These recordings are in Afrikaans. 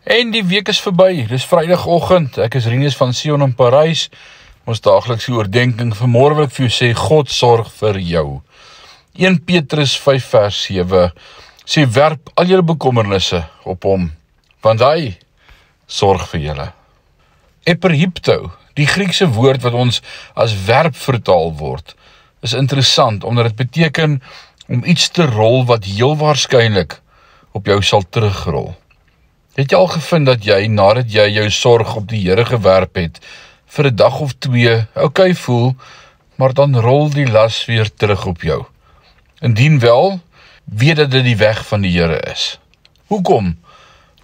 En die week is verby, dis Vrydagoggend, ek is Rinus van Sion in Parys, ons daaglikse oordenking. Vanmôre wil ek vir jou sê, God sorg vir jou. 1 Petrus 5 vers 7 sê, werp al julle bekommernisse op hom, want hy sorg vir julle. Eperhipto, die Griekse woord wat ons as werp vertaal word, is interessant, omdat dit beteken om iets te rol wat heel waarskynlik op jou sal terugrol. Het jy al gevind dat jy, nadat jy jou sorg op die Here gewerp het, vir 'n dag of 2 okay voel, maar dan rol die las weer terug op jou? Indien wel, weet dat dit die weg van die Here is. Hoekom?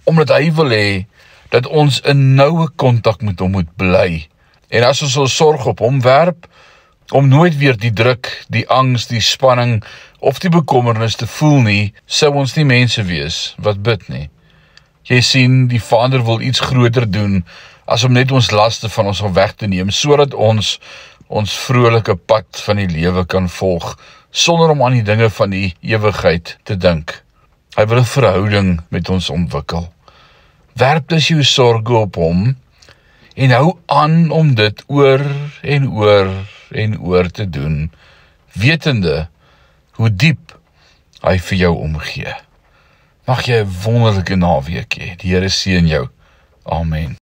Omdat hy wil hê dat ons in noue kontak met hom moet bly. En as ons ons sorg op hom werp, om nooit weer die druk, die angs, die spanning of die bekommernis te voel nie, sou ons nie mense wees wat bid nie. Jy sien, die Vader wil iets groter doen as om net ons laste van ons weg te neem, sodat ons vrolike pad van die lewe kan volg, sonder om aan die dinge van die ewigheid te dink. Hy wil 'n verhouding met ons ontwikkel. Werp dus jou sorge op hom, en hou aan om dit oor en oor en oor te doen, wetende hoe diep hy vir jou omgee. Mag jy 'n wonderlike naweek hê. Die Here seën jou. Amen.